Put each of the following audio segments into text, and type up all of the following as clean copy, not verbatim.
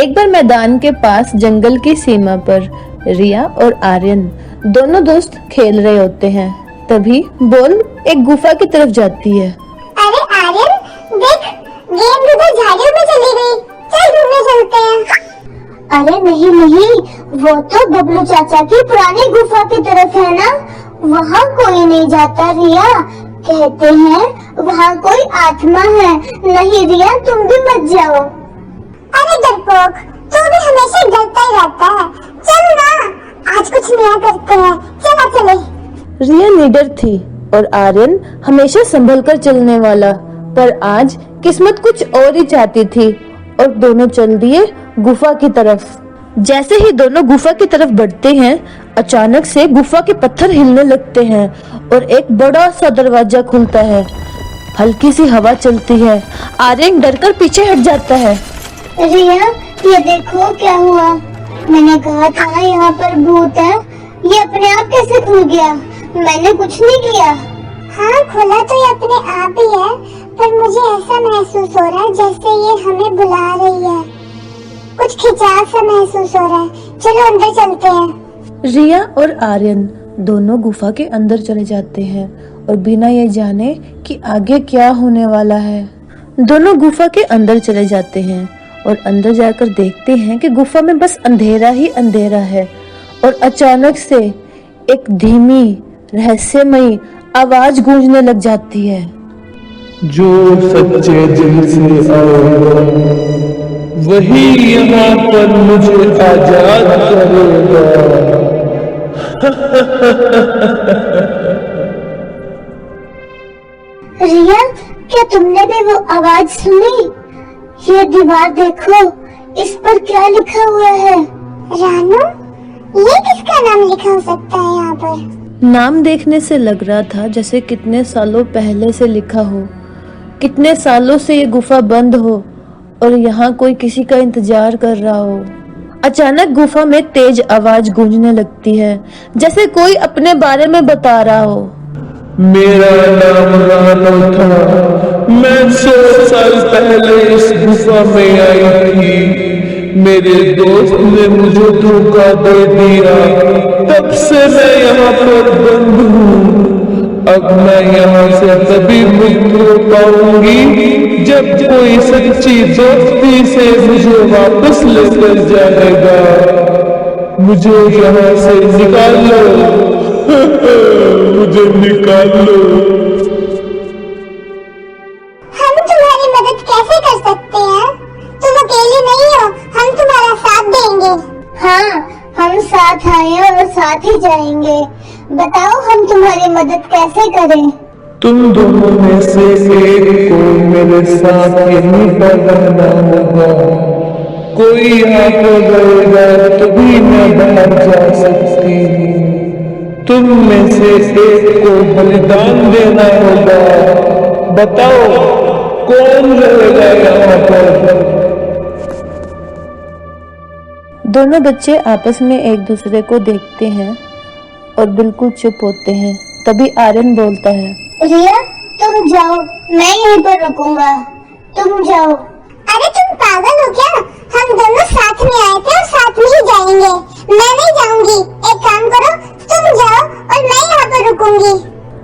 एक बार मैदान के पास जंगल की सीमा पर रिया और आर्यन दोनों दोस्त खेल रहे होते हैं। तभी बोल एक गुफा की तरफ जाती है। अरे आर्यन देख, गेंद उधर झाड़ियों में चली गई, चल घूमने चलते हैं। अरे नहीं नहीं, वो तो बबलू चाचा की पुरानी गुफा की तरफ है ना, वहाँ कोई नहीं जाता रिया। कहते हैं वहाँ कोई आत्मा है। नहीं रिया, तुम भी मत जाओ। अरे डरपोक, तू भी हमेशा डरता ही रहता है। चल ना, आज कुछ नया करते हैं, चला चले। रिया निडर थी और आर्यन हमेशा संभल कर चलने वाला, पर आज किस्मत कुछ और ही चाहती थी और दोनों चल दिए गुफा की तरफ। जैसे ही दोनों गुफा की तरफ बढ़ते हैं, अचानक से गुफा के पत्थर हिलने लगते हैं और एक बड़ा सा दरवाजा खुलता है। हल्की सी हवा चलती है। आर्यन डरकर पीछे हट जाता है। रिया, ये देखो क्या हुआ। मैंने कहा था यहाँ पर भूत है, ये अपने आप कैसे खुल गया? मैंने कुछ नहीं किया। हाँ, खुला तो ये अपने आप ही है, पर मुझे ऐसा महसूस हो रहा है जैसे ये हमें बुला रही है। कुछ खिंचाव सा महसूस हो रहा है। चलो अंदर चलते हैं। रिया और आर्यन दोनों गुफा के अंदर चले जाते हैं और बिना ये जाने कि आगे क्या होने वाला है, दोनों गुफा के अंदर चले जाते हैं और अंदर जाकर देखते हैं कि गुफा में बस अंधेरा ही अंधेरा है। और अचानक से एक धीमी रहस्यमयी आवाज गूंजने लग जाती है। जो सच्चे दिल से आएगा वही यहाँ पर मुझे आजाद करेगा। रिया, क्या तुमने भी वो आवाज सुनी? ये दीवार देखो, इस पर क्या लिखा हुआ है? रानू, ये किसका नाम लिखा हो सकता है यहाँ पर? नाम देखने से लग रहा था जैसे कितने सालों पहले से लिखा हो। कितने सालों से ये गुफा बंद हो और यहाँ कोई किसी का इंतजार कर रहा हो। अचानक गुफा में तेज आवाज गूंजने लगती है, जैसे कोई अपने बारे में बता रहा हो। मेरा नाम रानो था। मैं 100 साल पहले इस गुफा में आई थी। मेरे दोस्त ने मुझे धोखा दे दिया, तब से मैं यहाँ पर बंद हूँ। अब मैं यहाँ से तभी मुक्त हो पाऊंगी जब कोई सच्ची दोस्ती से मुझे वापस लेकर जाएगा। मुझे यहाँ से निकाल लो। मुझे निकाल लो। हम तुम्हारी मदद कैसे कर सकते हैं? तुम अकेले नहीं हो, हम तुम्हारा साथ देंगे। हाँ, हम साथ आए और साथ ही जाएंगे। बताओ हम तुम्हारी मदद कैसे करें? तुम दोनों में से एक को मेरे साथ यहीं पर रहना होगा। कोई यहाँ पर रहेगा तभी मैं बाहर जा सकती हूँ। तुम में से एक को बलिदान देना होगा। बताओ कौन रहेगा यहाँ पर? दोनों बच्चे आपस में एक दूसरे को देखते हैं और बिल्कुल चुप होते हैं। तभी आर्यन बोलता है। रिया, तुम जाओ, मैं यहीं पर रुकूंगा। तुम जाओ। अरे तुम पागल हो क्या? हम दोनों साथ में आए थे और साथ में ही जाएंगे। मैं नहीं जाऊंगी। एक काम करो, तुम जाओ और मैं यहाँ पर रुकूंगी।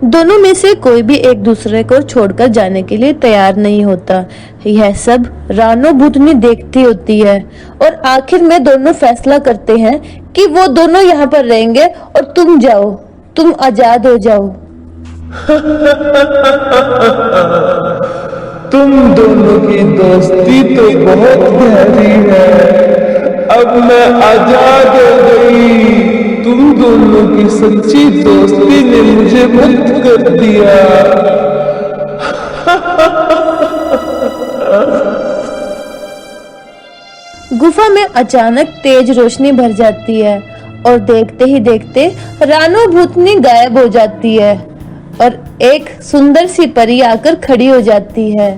दोनों में से कोई भी एक दूसरे को छोड़कर जाने के लिए तैयार नहीं होता। यह सब रानो भूतनी देखती होती है और आखिर में दोनों फैसला करते हैं कि वो दोनों यहाँ पर रहेंगे और तुम जाओ, तुम आजाद हो जाओ। तुम दोनों की दोस्ती तो बहुत गहरी है। अब मैं आजाद हो गई। तुम दोनों की सच्ची दोस्ती ने मुझे मुक्त कर दिया। गुफा में अचानक तेज रोशनी भर जाती है और देखते ही देखते रानो भूतनी गायब हो जाती है और एक सुंदर सी परी आकर खड़ी हो जाती है।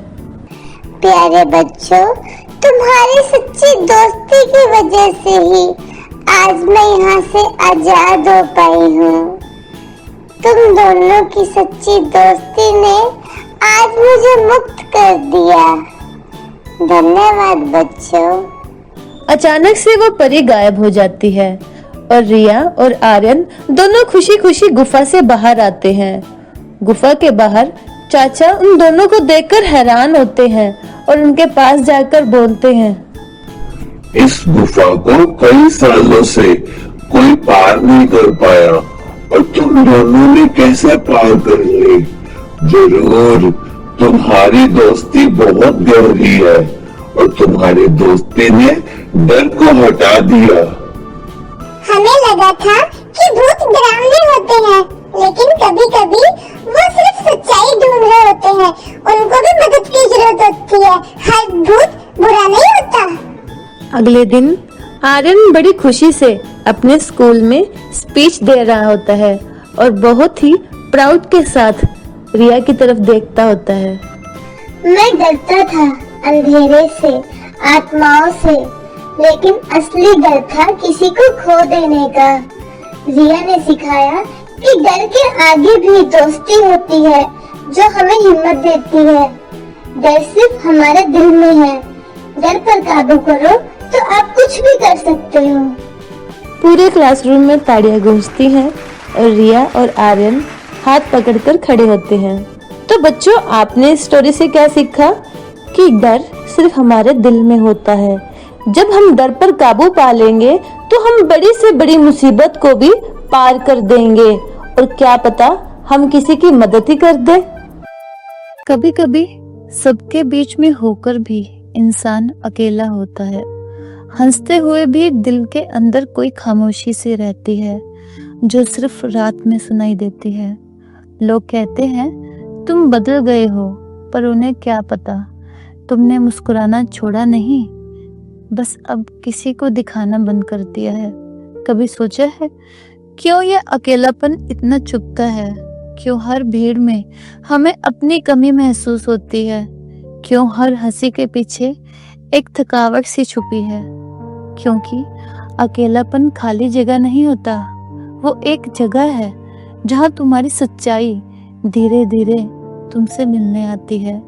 प्यारे बच्चों, तुम्हारी सच्ची दोस्ती की वजह से ही आज मैं यहाँ से आजाद हो पाई हूँ। तुम दोनों की सच्ची दोस्ती ने आज मुझे मुक्त कर दिया। धन्यवाद बच्चों। अचानक से वो परी गायब हो जाती है और रिया और आर्यन दोनों खुशी खुशी गुफा से बाहर आते हैं। गुफा के बाहर चाचा उन दोनों को देखकर हैरान होते हैं और उनके पास जाकर बोलते हैं, इस गुफा को कई सालों से कोई पार नहीं कर पाया और तुम दोनों ने कैसे पार कर ली? जरूर तुम्हारी दोस्ती बहुत गहरी है और तुम्हारी दोस्ती ने डर को हटा दिया। हमें लगा था कि भूत डरावने होते हैं, लेकिन कभी कभी वो सिर्फ सच्चाई ढूंढ रहे होते हैं। उनको भी मदद की जरूरत होती है। हर भूत बुरा नहीं होता। अगले दिन आर्यन बड़ी खुशी से अपने स्कूल में स्पीच दे रहा होता है और बहुत ही प्राउड के साथ रिया की तरफ देखता होता है। मैं डरता था अंधेरे से, आत्माओं से, लेकिन असली डर था किसी को खो देने का। रिया ने सिखाया कि डर के आगे भी दोस्ती होती है जो हमें हिम्मत देती है। डर सिर्फ हमारे दिल में है। डर पर काबू करो तो आप कुछ भी कर सकते हो। पूरे क्लासरूम में तालियां गूंजती हैं और रिया और आर्यन हाथ पकड़कर खड़े होते हैं। तो बच्चों, आपने इस स्टोरी से क्या सीखा? कि डर सिर्फ हमारे दिल में होता है। जब हम डर पर काबू पा लेंगे तो हम बड़ी से बड़ी मुसीबत को भी पार कर देंगे और क्या पता हम किसी की मदद ही कर दे। कभी कभी सबके बीच में होकर भी इंसान अकेला होता है। हंसते हुए भी दिल के अंदर कोई खामोशी सी रहती है जो सिर्फ रात में सुनाई देती है। लोग कहते हैं तुम बदल गए हो, पर उन्हें क्या पता तुमने मुस्कुराना छोड़ा नहीं, बस अब किसी को दिखाना बंद कर दिया है। कभी सोचा है क्यों ये अकेलापन इतना चुभता है? क्यों हर भीड़ में हमें अपनी कमी महसूस होती है? क्यों हर हंसी के पीछे एक थकावट सी छुपी है? क्योंकि अकेलापन खाली जगह नहीं होता, वो एक जगह है जहाँ तुम्हारी सच्चाई धीरे धीरे तुमसे मिलने आती है।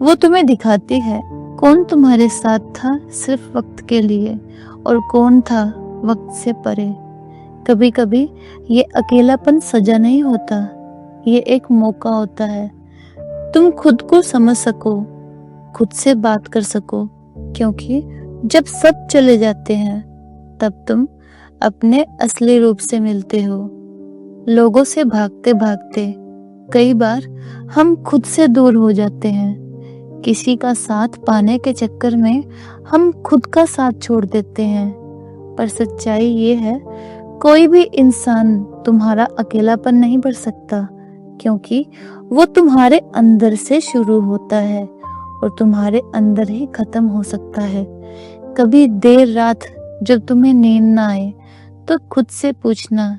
वो तुम्हें दिखाती है कौन तुम्हारे साथ था सिर्फ वक्त के लिए और कौन था वक्त से परे। कभी कभी ये अकेलापन सजा नहीं होता, ये एक मौका होता है तुम खुद को समझ सको, खुद से बात कर सको। क्योंकि जब सब चले जाते हैं तब तुम अपने असली रूप से मिलते हो। लोगों से भागते भागते कई बार हम खुद से दूर हो जाते हैं। किसी का साथ पाने के चक्कर में हम खुद का साथ छोड़ देते हैं। पर सच्चाई ये है, कोई भी इंसान तुम्हारा अकेलापन नहीं भर सकता, क्योंकि वो तुम्हारे अंदर से शुरू होता है और तुम्हारे अंदर ही खत्म हो सकता है। कभी देर रात जब तुम्हें नींद ना आए तो खुद से पूछना,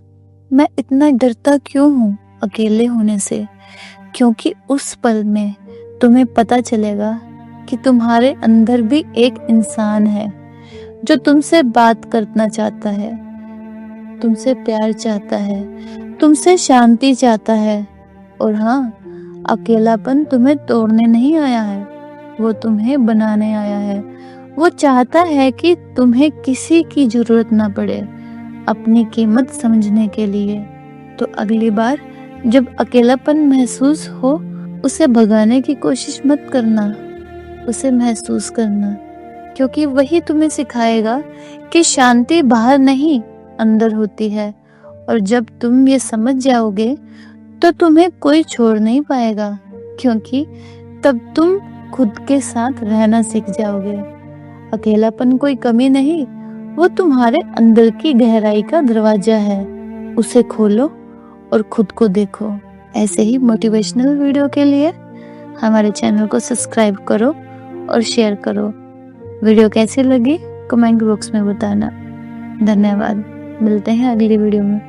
मैं इतना डरता क्यों हूँ अकेले होने से? क्योंकि उस पल में तुम्हें पता चलेगा कि तुम्हारे अंदर भी एक इंसान है जो तुमसे बात करना चाहता है, तुमसे प्यार चाहता है, तुमसे शांति चाहता है। और हाँ, अकेलापन तुम्हें तोड़ने नहीं आया है, वो तुम्हें बनाने आया है। वो चाहता है कि तुम्हें किसी की जरूरत ना पड़े अपनी कीमत समझने के लिए। तो अगली बार जब अकेलापन महसूस हो, उसे भगाने की कोशिश मत करना, उसे महसूस करना, क्योंकि वही तुम्हें सिखाएगा कि शांति बाहर नहीं अंदर होती है। और जब तुम ये समझ जाओगे तो तुम्हें कोई छोड़ नहीं पाएगा, क्योंकि तब तुम खुद के साथ रहना सीख जाओगे। अकेलापन कोई कमी नहीं, वो तुम्हारे अंदर की गहराई का दरवाजा है। उसे खोलो और खुद को देखो। ऐसे ही मोटिवेशनल वीडियो के लिए हमारे चैनल को सब्सक्राइब करो और शेयर करो। वीडियो कैसी लगी कमेंट बॉक्स में बताना। धन्यवाद। मिलते हैं अगली वीडियो में।